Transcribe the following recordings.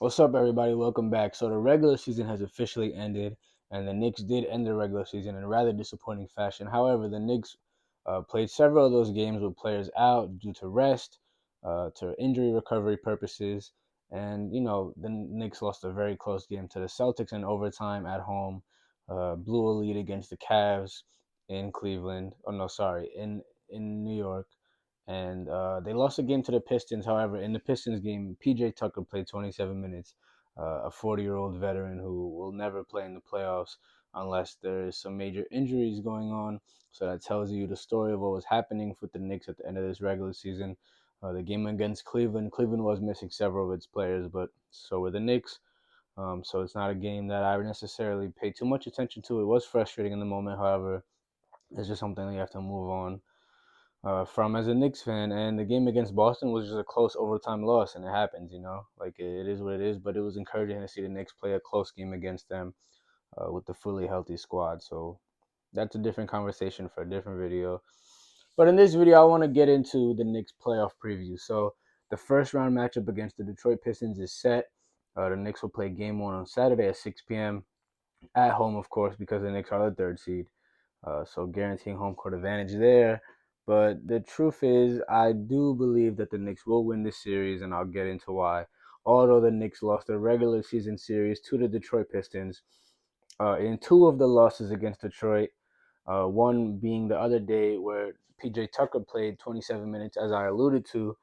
What's up, everybody? Welcome back. So the regular season has officially ended, and the Knicks did end the regular season in rather disappointing fashion. However, the Knicks played several of those games with players out due to rest, to injury recovery purposes, and the Knicks lost a very close game to the Celtics in overtime at home, blew a lead against the Cavs in Cleveland. Oh no, sorry, in New York, and they lost a game to the Pistons. However, in the Pistons game, PJ Tucker played 27 minutes, a 40-year-old veteran who will never play in the playoffs unless there is some major injuries going on. So that tells you the story of what was happening with the Knicks at the end of this regular season. The game against Cleveland was missing several of its players, but so were the Knicks. So it's not a game that I necessarily pay too much attention to. It was frustrating in the moment, however, it's just something that you have to move on from as a Knicks fan. And the game against Boston was just a close overtime loss, and it happens, like it is what it is. But it was encouraging to see the Knicks play a close game against them with the fully healthy squad. So that's a different conversation for a different video. But in this video, I want to get into the Knicks playoff preview. So the first round matchup against the Detroit Pistons is set. The Knicks will play game one on Saturday at 6 p.m. at home, of course, because the Knicks are the third seed. So guaranteeing home court advantage there. But the truth is, I do believe that the Knicks will win this series, and I'll get into why. Although the Knicks lost their regular season series to the Detroit Pistons, in two of the losses against Detroit, one being the other day where PJ Tucker played 27 minutes, as I alluded to,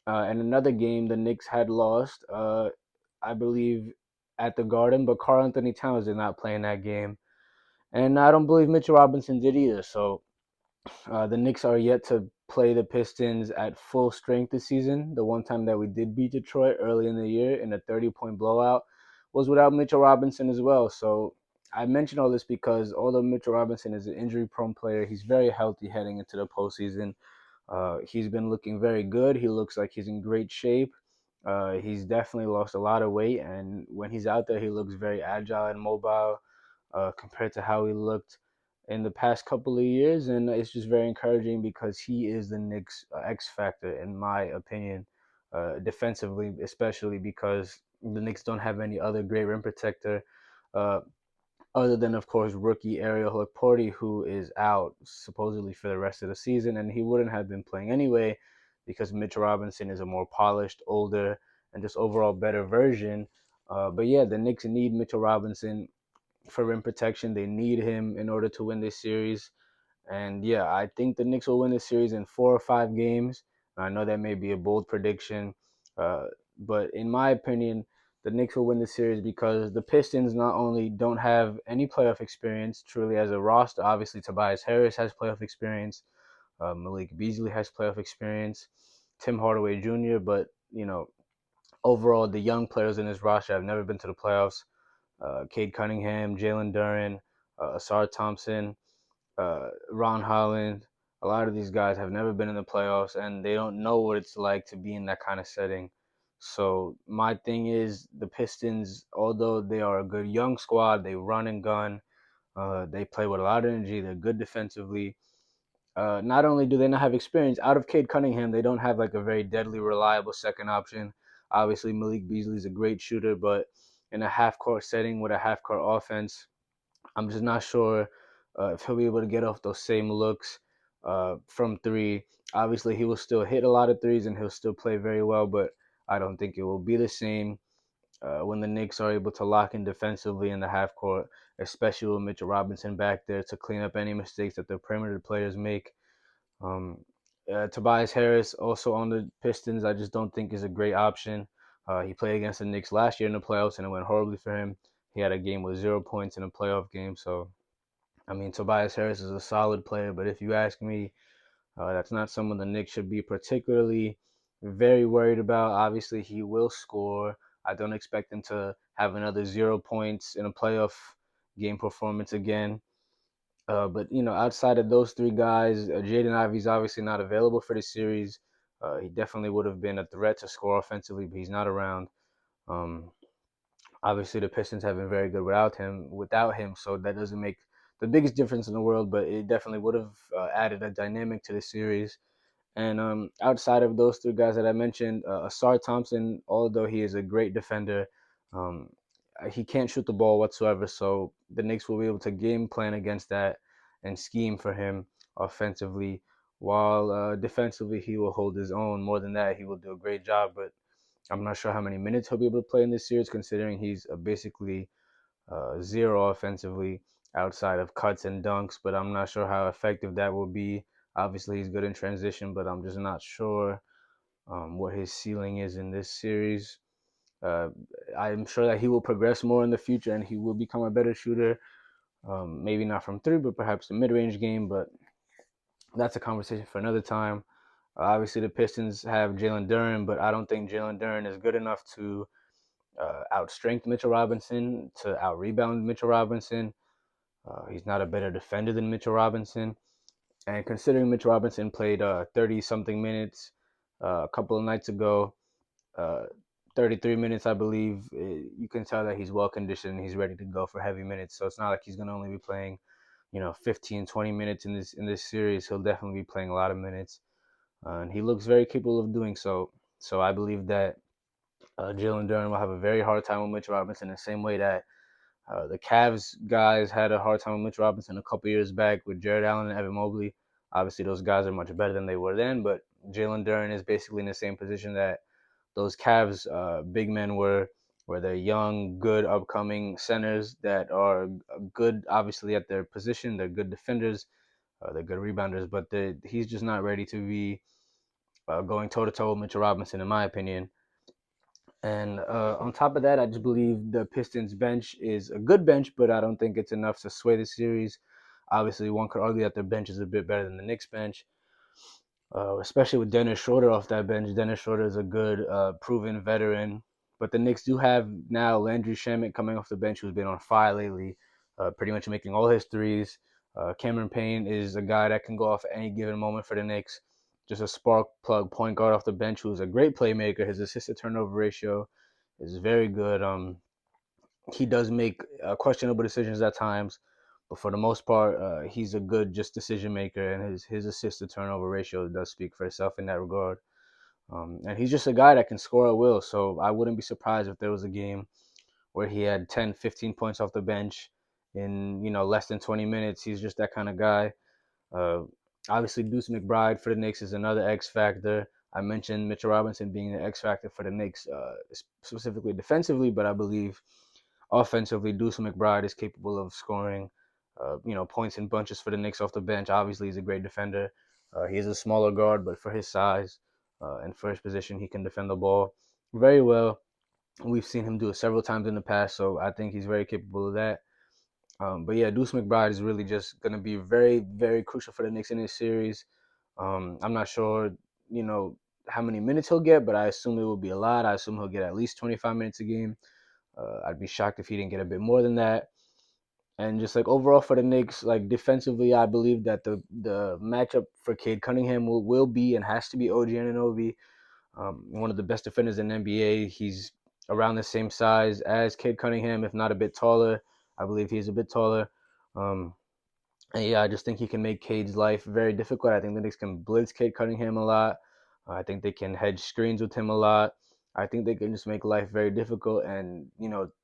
and another game the Knicks had lost, I believe, at the Garden, but Karl Anthony Towns did not play in that game. And I don't believe Mitchell Robinson did either. So the Knicks are yet to play the Pistons at full strength this season. The one time that we did beat Detroit early in the year in a 30-point blowout was without Mitchell Robinson as well. So I mention all this because although Mitchell Robinson is an injury-prone player, he's very healthy heading into the postseason. He's been looking very good. He looks like he's in great shape. He's definitely lost a lot of weight, and when he's out there, he looks very agile and mobile compared to how he looked in the past couple of years. And it's just very encouraging because he is the Knicks' X factor, in my opinion, defensively, especially because the Knicks don't have any other great rim protector. Uh, Other than, of course, rookie Ariel Hukporti, who is out supposedly for the rest of the season, and he wouldn't have been playing anyway because Mitch Robinson is a more polished, older, and just overall better version. But yeah, the Knicks need Mitchell Robinson for rim protection. They need him in order to win this series. And yeah, I think the Knicks will win this series in 4 or 5 games. I know that may be a bold prediction, uh, but in my opinion, the Knicks will win the series because the Pistons not only don't have any playoff experience truly as a roster. Obviously, Tobias Harris has playoff experience. Malik Beasley has playoff experience. Tim Hardaway Jr. But overall, the young players in this roster have never been to the playoffs. Cade Cunningham, Jalen Duren, Asar Thompson, Ron Holland. A lot of these guys have never been in the playoffs, and they don't know what it's like to be in that kind of setting. So my thing is the Pistons, although they are a good young squad, they run and gun. They play with a lot of energy. They're good defensively. Not only do they not have experience, out of Cade Cunningham, they don't have like a very deadly, reliable second option. Obviously, Malik Beasley is a great shooter, but in a half-court setting with a half-court offense, I'm just not sure if he'll be able to get off those same looks from three. Obviously, he will still hit a lot of threes and he'll still play very well, but I don't think it will be the same when the Knicks are able to lock in defensively in the half court, especially with Mitchell Robinson back there to clean up any mistakes that the perimeter players make. Um, Tobias Harris also on the Pistons, I just don't think is a great option. He played against the Knicks last year in the playoffs and it went horribly for him. He had a game with 0 points in a playoff game, so I mean, Tobias Harris is a solid player, but if you ask me, that's not someone the Knicks should be particularly very worried about. Obviously, he will score. I don't expect him to have another 0 points in a playoff game performance again. But outside of those three guys, Jaden Ivey's obviously not available for the series. He definitely would have been a threat to score offensively, but he's not around. Um, Obviously, the Pistons have been very good without him, so that doesn't make the biggest difference in the world, but it definitely would have added a dynamic to the series. And outside of those three guys that I mentioned, Asar Thompson, although he is a great defender, um, he can't shoot the ball whatsoever. So the Knicks will be able to game plan against that and scheme for him offensively, while defensively he will hold his own. More than that, he will do a great job. But I'm not sure how many minutes he'll be able to play in this series, considering he's basically zero offensively outside of cuts and dunks. But I'm not sure how effective that will be. Obviously, he's good in transition, but I'm just not sure what his ceiling is in this series. Uh, I'm sure that he will progress more in the future and he will become a better shooter. Maybe not from three, but perhaps the mid-range game. But that's a conversation for another time. Obviously, the Pistons have Jalen Duren, but I don't think Jalen Duren is good enough to outstrength Mitchell Robinson, to out-rebound Mitchell Robinson. He's not a better defender than Mitchell Robinson. And considering Mitchell Robinson played 30-something minutes a couple of nights ago, uh, 33 minutes, I believe, you can tell that he's well conditioned. He's ready to go for heavy minutes. So it's not like he's going to only be playing, 15, 20 minutes in this series. He'll definitely be playing a lot of minutes. And he looks very capable of doing so. So I believe that Jalen Duren will have a very hard time with Mitchell Robinson, the same way that the Cavs guys had a hard time with Mitch Robinson a couple years back with Jared Allen and Evan Mobley. Obviously, those guys are much better than they were then, but Jalen Duren is basically in the same position that those Cavs big men were, where they're young, good, upcoming centers that are good, obviously, at their position. They're good defenders, they're good rebounders, but he's just not ready to be going toe to toe with Mitchell Robinson, in my opinion. And on top of that, I just believe the Pistons bench is a good bench, but I don't think it's enough to sway the series. Obviously, one could argue that their bench is a bit better than the Knicks bench, especially with Dennis Schroeder off that bench. Dennis Schroeder is a good, proven veteran. But the Knicks do have now Landry Shamet coming off the bench, who's been on fire lately, pretty much making all his threes. Cameron Payne is a guy that can go off at any given moment for the Knicks. Just a spark plug point guard off the bench who's a great playmaker. His assist to turnover ratio is very good. He does make questionable decisions at times, but for the most part, he's a good just decision maker, and his assist to turnover ratio does speak for itself in that regard. And he's just a guy that can score at will, so I wouldn't be surprised if there was a game where he had 10, 15 points off the bench in less than 20 minutes. He's just that kind of guy. Uh, Obviously, Deuce McBride for the Knicks is another X factor. I mentioned Mitchell Robinson being the X factor for the Knicks, specifically defensively, but I believe offensively, Deuce McBride is capable of scoring, points in bunches for the Knicks off the bench. Obviously, he's a great defender. He is a smaller guard, but for his size and for his position, he can defend the ball very well. We've seen him do it several times in the past, so I think he's very capable of that. But yeah, Deuce McBride is really just going to be very, very crucial for the Knicks in this series. I'm not sure, how many minutes he'll get, but I assume it will be a lot. I assume he'll get at least 25 minutes a game. I'd be shocked if he didn't get a bit more than that. And just like overall for the Knicks, like defensively, I believe that the matchup for Cade Cunningham will be and has to be OG Anunoby, one of the best defenders in the NBA. He's around the same size as Cade Cunningham, if not a bit taller. I believe he's a bit taller. Um, and yeah, I just think he can make Cade's life very difficult. I think the Knicks can blitz Cade Cunningham a lot. I think they can hedge screens with him a lot. I think they can just make life very difficult. And,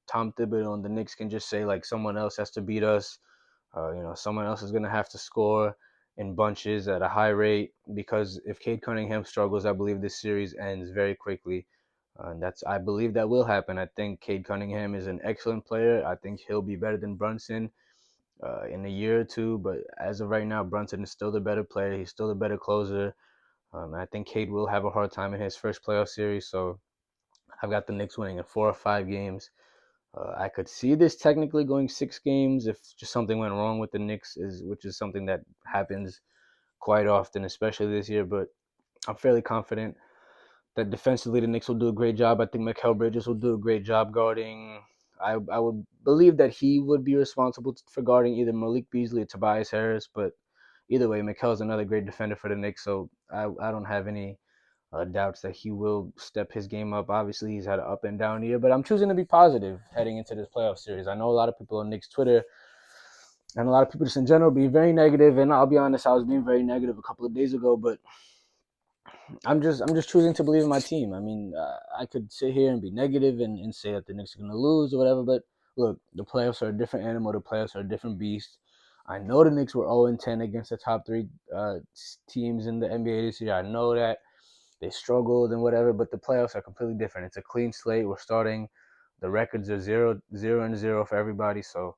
Tom Thibodeau and the Knicks can just say, like, someone else has to beat us. Someone else is going to have to score in bunches at a high rate, because if Cade Cunningham struggles, I believe this series ends very quickly. I believe that will happen. I think Cade Cunningham is an excellent player. I think he'll be better than Brunson in a year or two. But as of right now, Brunson is still the better player. He's still the better closer. I think Cade will have a hard time in his first playoff series. So I've got the Knicks winning in 4 or 5 games. I could see this technically going 6 games if just something went wrong with the Knicks, which is something that happens quite often, especially this year. But I'm fairly confident that defensively the Knicks will do a great job. I think Mikal Bridges will do a great job guarding. I would believe that he would be responsible for guarding either Malik Beasley or Tobias Harris, but either way, Mikal is another great defender for the Knicks, so I don't have any doubts that he will step his game up. Obviously, he's had an up and down year, but I'm choosing to be positive heading into this playoff series. I know a lot of people on Knicks Twitter and a lot of people just in general be very negative, and I'll be honest, I was being very negative a couple of days ago, but I'm just choosing to believe in my team. I mean, I could sit here and be negative and say that the Knicks are going to lose or whatever, but look, the playoffs are a different animal. The playoffs are a different beast. I know the Knicks were 0-10 against the top three teams in the NBA this year. I know that they struggled and whatever, but the playoffs are completely different. It's a clean slate. We're starting. The records are 0-0 for everybody. So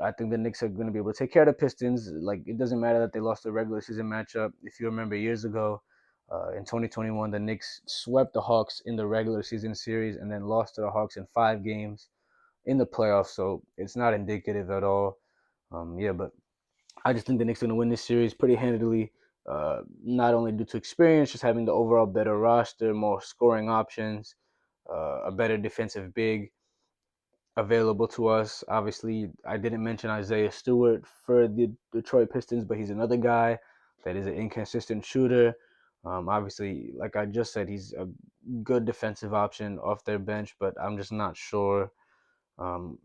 I think the Knicks are going to be able to take care of the Pistons. Like, it doesn't matter that they lost the regular season matchup. If you remember years ago, in 2021, the Knicks swept the Hawks in the regular season series and then lost to the Hawks in 5 games in the playoffs. So it's not indicative at all. Yeah, but I just think the Knicks are going to win this series pretty handily. Not only due to experience, just having the overall better roster, more scoring options, a better defensive big available to us. Obviously, I didn't mention Isaiah Stewart for the Detroit Pistons, but he's another guy that is an inconsistent shooter. Obviously, like I just said, he's a good defensive option off their bench, but I'm just not sure um,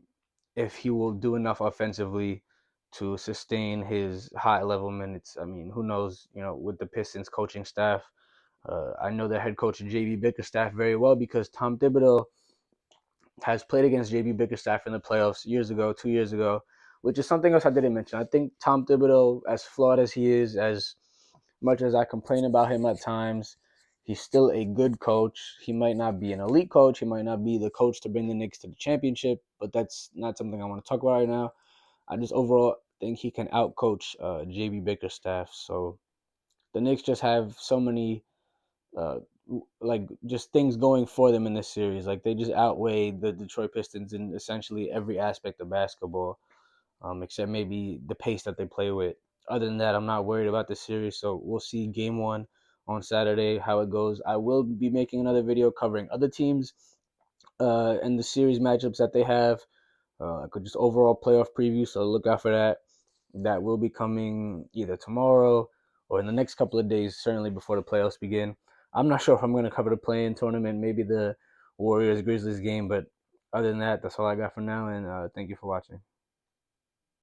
if he will do enough offensively to sustain his high level minutes. I mean, who knows? With the Pistons coaching staff, I know the head coach JB Bickerstaff very well because Tom Thibodeau has played against JB Bickerstaff in the playoffs years ago, 2 years ago, which is something else I didn't mention. I think Tom Thibodeau, as flawed as he is, as much as I complain about him at times, he's still a good coach. He might not be an elite coach. He might not be the coach to bring the Knicks to the championship, but that's not something I want to talk about right now. I just overall think he can outcoach JB Bickerstaff. So the Knicks just have so many uh, like just things going for them in this series. Like, they just outweigh the Detroit Pistons in essentially every aspect of basketball, except maybe the pace that they play with. Other than that, I'm not worried about the series. So we'll see game one on Saturday how it goes. I will be making another video covering other teams and the series matchups that they have. I could just overall playoff preview. So look out for that. That will be coming either tomorrow or in the next couple of days, certainly before the playoffs begin. I'm not sure if I'm going to cover the play-in tournament, maybe the Warriors Grizzlies game, but other than that, that's all I got for now. And thank you for watching.